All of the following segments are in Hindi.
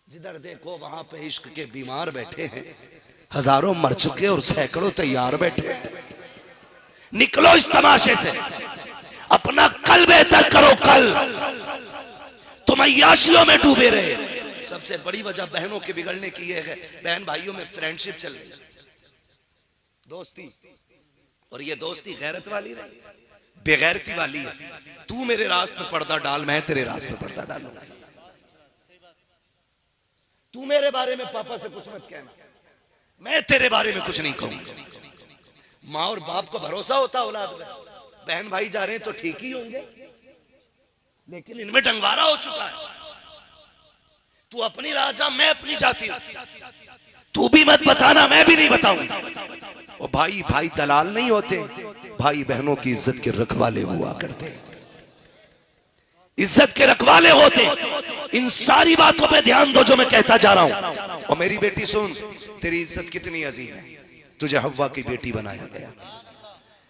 जिधर देखो वहां पे इश्क के बीमार बैठे हैं, हजारों मर चुके और सैकड़ों तैयार बैठे हैं। निकलो इस तमाशे से, अपना कल बेहतर करो। कल तुम अय्याशियों में डूबे रहे। सबसे बड़ी वजह बहनों के बिगड़ने की यह है, बहन भाइयों में फ्रेंडशिप चल रही, दोस्ती, और ये दोस्ती गैरत वाली नहीं, बेगैरती वाली है। तू मेरे राज पे पर्दा डाल, मैं तेरे राज पे पर्दा डालूंगा। तू मेरे बारे में पापा से कुछ मत कहना, मैं तेरे बारे में कुछ नहीं कहूंगा। माँ और बाप को भरोसा होता औलाद में, बहन भाई जा रहे हैं तो ठीक ही होंगे, लेकिन इनमें डंगवारा हो चुका है। तू अपनी राह जा, मैं अपनी जाती हूं। तू भी मत बताना, मैं भी नहीं बताऊंगा। और भाई भाई दलाल नहीं होते, भाई बहनों की इज्जत के रखवाले हुआ करते, इज्जत के रखवाले होते। इन सारी बातों पे ध्यान दो जो मैं कहता जा रहा हूं। और मेरी बेटी सुन, तेरी इज्जत कितनी अजीम है, तुझे हव्वा की बेटी बनाया गया।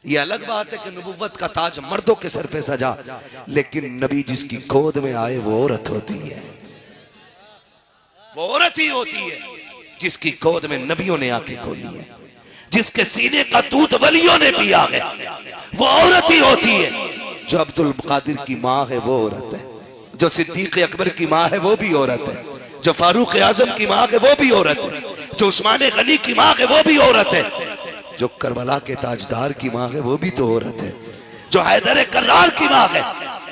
ये अलग बात है कि नबुव्वत का ताज मर्दों के सर पे सजा, लेकिन नबी जिसकी गोद में आए वो औरत होती है, वो औरत ही होती है जिसकी गोद में नबियों ने आंखें खोली है, जिसके सीने का दूध वलियों ने पिया है, वो औरत ही होती है। जो अब्दुल कादिर की माँ है वो औरत है, जो सिद्दीक अकबर की माँ है वो भी औरत है, जो फारूक आजम की माँ है वो भी औरत है, जो उस्मान गनी की माँ है वो भी औरत है, जो करबला के ताजदार की माँ है वो भी तो औरत है, जो हैदर कर्रार की माँ है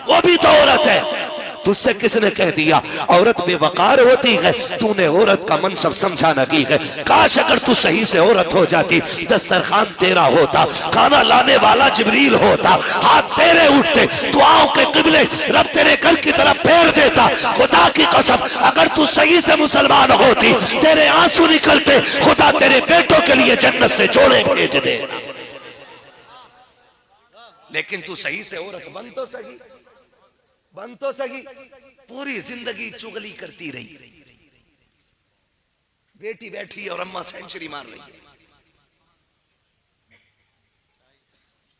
वो भी तो औरत है। तुझसे किसने कह दिया औरत बेवकार होती है? तूने औरत का मनसब समझा नहीं है। काश अगर तू सही से औरत हो जाती, दस्तरखान तेरा होता, खाना लाने वाला जिब्रील होता, हाथ तेरे उठते, दुआओं के किबले रब तेरे घर की तरफ फेर देता। खुदा की कसम, अगर तू सही से मुसलमान होती, तेरे आंसू निकलते, खुदा तेरे बेटों के लिए जन्नत से जोड़े भेज दे। लेकिन तू सही से औरत बन तो सही, बन तो सही। पूरी जिंदगी चुगली करती रही, बेटी बैठी और अम्मा सेंचुरी मार रही है,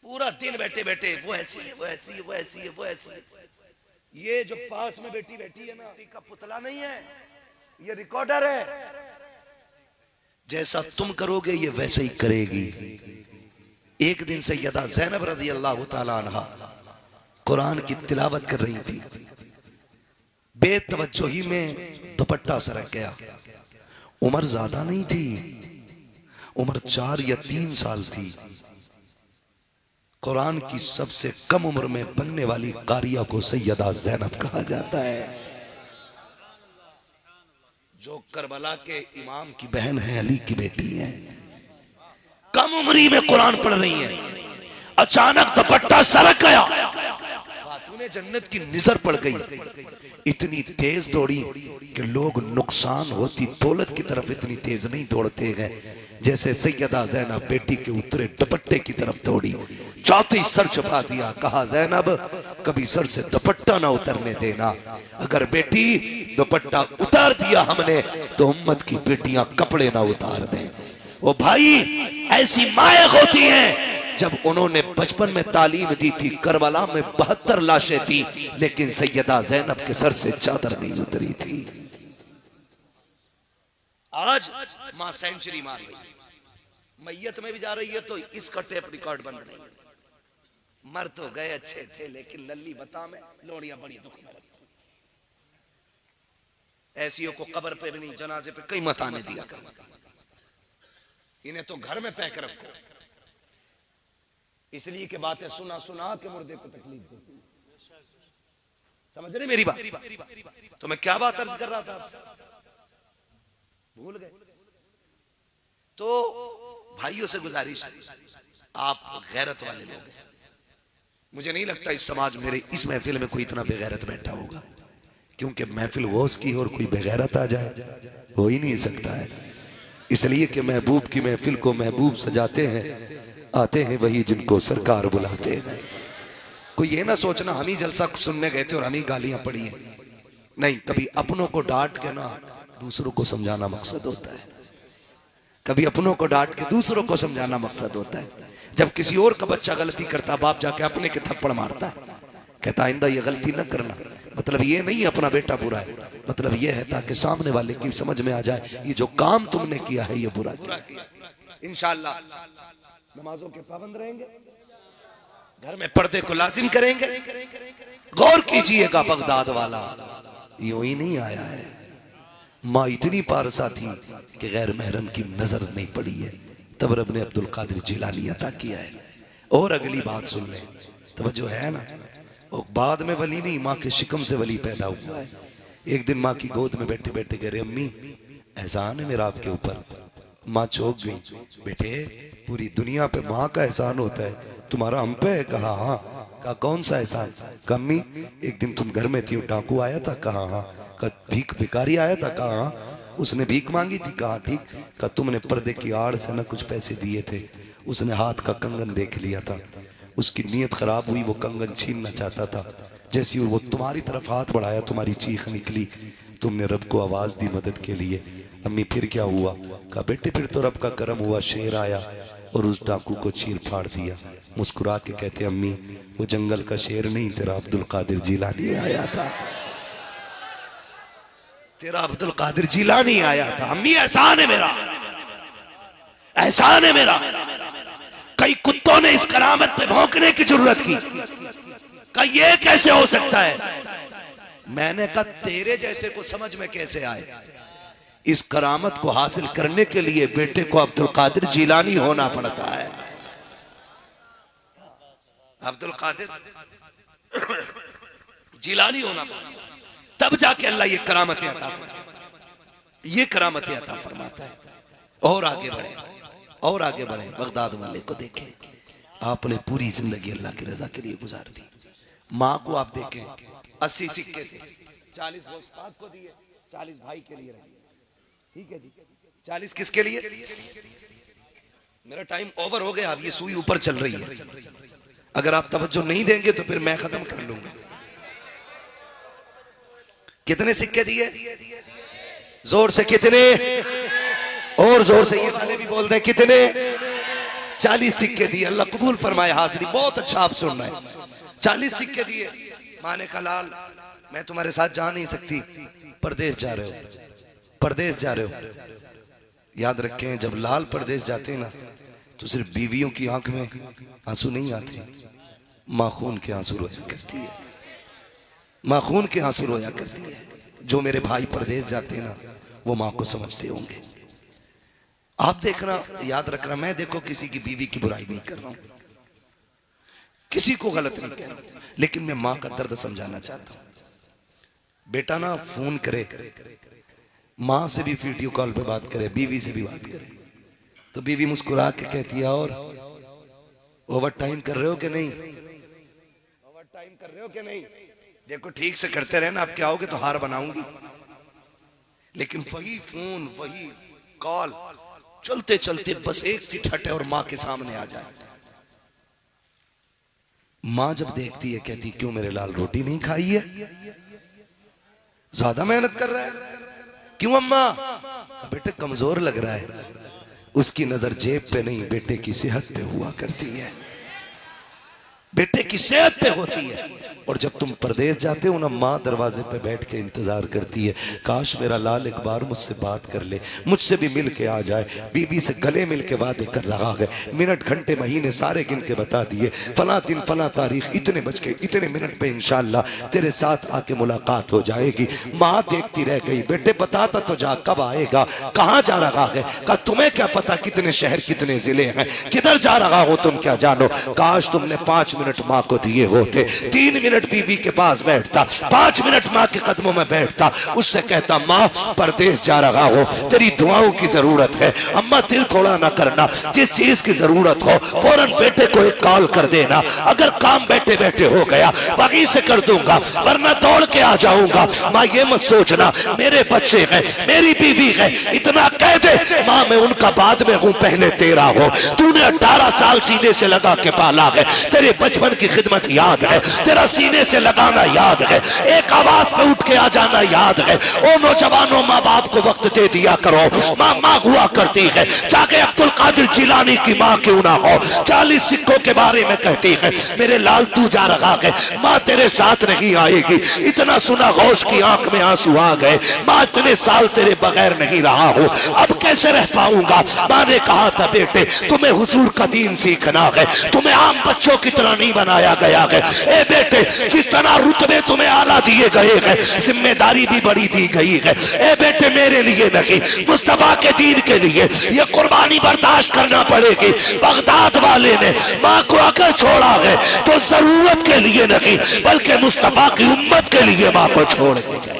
पूरा दिन बैठे बैठे वो ऐसी है, वो ऐसी है, वो ऐसी है, वो ऐसी है। ये जो पास में बेटी बैठी है ना, का पुतला नहीं है, ये रिकॉर्डर है। जैसा तुम करोगे ये वैसे ही करेगी। एक दिन सैयदा ज़ैनब रज़ी अल्लाह ताला अन्हा कुरान की तिलावत कर रही थी, बेतवज्जोही में दुपट्टा सरक गया। उम्र ज्यादा नहीं थी, उम्र 4 या 3 साल थी। कुरान की सबसे कम उम्र में बनने वाली कारिया को सैयदा ज़ैनब कहा जाता है, जो करबला के इमाम की बहन है, अली की बेटी है। कम उम्री में कुरान पढ़ रही है, अचानक दुपट्टा सरक गया, खातूने जन्नत की नजर पड़ गई। इतनी तेज दौड़ी कि लोग नुकसान होती दौलत की तरफ इतनी तेज नहीं दौड़ते गए जैसे सैयदा ज़ैनब बेटी के उतरे दुपट्टे की तरफ दौड़ी। चौथी सर छुपा दिया, कहा ज़ैनब कभी सर से दुपट्टा ना उतरने देना, अगर बेटी दुपट्टा उतार दिया हमने तो उम्मत की बेटियां कपड़े ना उतार दें। वो भाई ऐसी माएँ होती हैं। जब उन्होंने बचपन में तालीम दी थी, करबला में 72 लाशें थी, लेकिन सैयदा ज़ैनब के सर से चादर नहीं उतरी थी। आज मां सेंचुरी मार रही, मैयत में भी जा रही है तो इसका टेप रिकॉर्ड बंद नहीं। मर तो गए अच्छे थे, लेकिन लल्ली बता में लोड़ियां बड़ी दुख में लगती। ऐसियों को कब्र पे भी नहीं, जनाजे पे कहीं मत आने दिया कर, इन्हें तो घर में पैक रखो। इसलिए कि बातें सुना सुना के मुर्दे को तकलीफ देती। समझ रहे मेरी बात? तो मैं क्या बात अर्ज कर रहा था आपसे, भूल गए? तो भाइयों से गुजारिश, आप गैरत वाले लोग हैं। मुझे नहीं लगता इस समाज मेरे इस महफिल में कोई इतना बेगैरत बैठा होगा, क्योंकि महफिल गौस की और कोई बेगैरत आ जाए हो ही नहीं सकता है। इसलिए कि महबूब की महफिल को महबूब सजाते हैं, आते हैं वही जिनको सरकार बुलाते हैं। कोई ये ना सोचना हम ही जलसा सुनने गए थे और हम ही गालियां पड़ी हैं, नहीं। कभी अपनों को डांट के ना दूसरों को समझाना मकसद होता है, कभी अपनों को डांट के दूसरों को समझाना मकसद होता है। जब किसी और का बच्चा गलती करता, बाप जाके अपने के थप्पड़ मारता है, कहता आइंदा ये गलती न करना। मतलब ये नहीं अपना बेटा बुरा है, मतलब ये है ताकि सामने वाले की समझ में आ जाए ये जो काम तुमने किया है ये बुरा किया। इंशाअल्लाह नमाजों के पाबंद रहेंगे, घर में पर्दे को लाजिम करेंगे। गौर कीजिएगा बगदाद वाला यूं ही नहीं आया है, माँ इतनी पारसा थी कि गैर महरम की नजर नहीं पड़ी है, तब रब ने अब्दुल कादिर जिलानी अता किया है। और अगली बात सुन ले, तवज्जो है ना, और बाद में वली नहीं, माँ के शिकम से वली पैदा हुआ है। एक दिन माँ की गोद में बैठे बैठे कह रहे अम्मी एहसान है मेरा आपके ऊपर। माँ चौंक गई, बेटे पूरी दुनिया पे माँ का एहसान होता है, तुम्हारा हम पे है? कहा हाँ। कहा कौन सा एहसान? कम्मी एक दिन तुम घर में थी, डाकू आया था? कहा हाँ। कहा भीख भिखारी आया था? कहा हाँ। उसने भीख मांगी थी? कहा ठीक। कहा तुमने पर्दे की आड़ से ना कुछ पैसे दिए थे, उसने हाथ का कंगन देख लिया था, उसकी नीयत खराब हुई, वो कंगन छीनना चाहता था, जैसी वो तुम्हारी तरफ हाथ बढ़ाया तुम्हारी चीख निकली, तुमने रब को आवाज दी मदद के लिए। अम्मी फिर क्या हुआ? कहा बेटे फिर तो रब का करम हुआ, शेर आया और उस डाकू को चीर फाड़ दिया। मुस्कुरा के कहते अम्मी वो जंगल का शेर नहीं, तेरा अब्दुल कादिर जिलानी आया था, तेरा अब्दुल कादिर जिलानी आया था। अम्मी एहसान है मेरा, एहसान है मेरा। कई कुत्तों ने इस करामत पे भौंकने की जरूरत की, कहा ये कैसे हो सकता है? मैंने कहा तेरे जैसे को समझ में कैसे आए? इस करामत को हासिल करने के लिए बेटे को अब्दुल कादिर जिलानी होना पड़ता है। अब्दुल कादिर जिलानी होना पड़ता है, तब जाके अल्लाह ये करामतें अता फरमाता है, ये करामतें अता फरमाता है। और आगे बढ़े, और आगे बढ़े। बगदाद वाले को देखें, आपने पूरी जिंदगी अल्लाह की रजा के लिए गुजार दी। माँ को आप देखें, 80 सिक्के थे, 40 वो उस्ताद को दिए, 40 भाई के लिए रहे। ठीक है जी, 40 किसके लिए? मेरा टाइम ओवर हो गया, अब ये सुई ऊपर चल रही है, अगर आप तवज्जो नहीं देंगे तो फिर मैं खत्म कर लूंगा। कितने सिक्के दिए? जोर से कितने? और जोर से ये वाले भी बोल रहे कितने? 40 सिक्के दिए। अल्लाह कबूल फरमाए हाजिरी, बहुत अच्छा आप सुन रहे हैं। 40 सिक्के दिए। माँ ने कहा लाल मैं तुम्हारे साथ जा नहीं सकती, परदेश जा रहे हो, परदेश जा रहे हो। याद रखें जब लाल परदेश जाते हैं ना तो सिर्फ बीवियों की आंख में आंसू नहीं आते, माँ खून के आंसू रोया करती है, माँ खून के आंसू रोया करती है। जो मेरे भाई परदेश जाते हैं ना वो माँ को समझते होंगे। आप देखना, याद रखना, मैं देखो किसी की बीवी की बुराई नहीं कर रहा हूं, किसी को गलत नहीं कह रहा, लेकिन मैं माँ का दर्द समझाना चाहता हूं। बेटा ना फोन करे, माँ से भी वीडियो कॉल पे बात करे, बीवी से भी बात करे, तो बीवी मुस्कुरा के कहती है और ओवर टाइम कर रहे हो कि नहीं, ओवर टाइम कर रहे हो कि नहीं? देखो ठीक से करते रहे ना, आप क्या आओगे तो हार बनाऊंगी। लेकिन वही फोन वही कॉल चलते चलते बस एक फीट हटे और माँ के सामने आ जाए। माँ जब देखती है कहती क्यों मेरे लाल रोटी नहीं खाई है, ज्यादा मेहनत कर रहा है? क्यों अम्मा? बेटे कमजोर लग रहा है। उसकी नजर जेब पे नहीं बेटे की सेहत पे हुआ करती है, बेटे की सेहत पे होती है। और जब तुम परदेश जाते हो ना, माँ दरवाजे पे बैठ के इंतजार करती है, काश मेरा लाल एक बार मुझसे बात कर ले, मुझसे भी मिल के आ जाए। बीवी से गले मिल के वादे कर रहा है, मिनट घंटे महीने सारे गिन के बता दिए, फला दिन फला तारीख इतने बज के इतने मिनट पे इंशाल्लाह तेरे साथ आके मुलाकात हो जाएगी। माँ देखती रह गई, बेटे बताता तो जा कब आएगा, कहाँ जा रहा है? कहा तुम्हें क्या पता कितने शहर कितने जिले हैं, किधर जा रहा हो तुम क्या जानो? काश तुमने 5 मिनट माँ को दिए होते, 3 मिनट बीवी के पास बैठता, 5 मिनट माँ के कदमों में बैठता, उससे कहता माँ परदेश जा रहा हो, तेरी दुआओं की जरूरत है, अम्मा दिल थोड़ा ना करना, जिस चीज की जरूरत हो फौरन बेटे को एक कॉल कर देना, अगर काम बैठे बैठे हो गया वहीं से कर दूंगा वरना दौड़ के आ जाऊंगा। माँ ये मत सोचना मेरे बच्चे हैं मेरी बीवी है, इतना कह दे माँ मैं उनका बाद में हूँ पहले तेरा हो। तूने 18 साल सीने से लगा के पाला है, तेरे बचपन की खिदमत याद है, तेरा सीने से लगाना याद है, एक आवाज पे उठ के आ जाना याद है। ओ नौजवानों, माँ बाप को वक्त दे दिया करो। माँ माँ हुआ करती है, चाहे अब्दुल कादिर जिलानी की माँ क्यों ना हो, 40 सिक्कों के बारे में कहती है, मेरे लाल तू जा रहा है, माँ तेरे साथ नहीं आएगी। इतना सुना गौस की आंख में आंसू आ गए, माँ इतने साल तेरे बगैर नहीं रहा हूं, अब कैसे रह पाऊंगा। माँ ने कहा था, बेटे तुम्हें हुजूर का दीन सीखना है, तुम्हें आम बच्चों की तरह नहीं बनाया गया है। ए बेटे, जिस तरह रुतबे तुम्हें आला दिए गए हैं, जिम्मेदारी भी बड़ी दी गई है। ए बेटे, मेरे लिए नहीं, मुस्तफा के दीन के लिए ये कुर्बानी बर्दाश्त करना पड़ेगी। बगदाद वाले ने माँ को अगर छोड़ा है तो जरूरत के लिए नहीं, बल्कि मुस्तफा की उम्मत के लिए माँ को छोड़ के गए।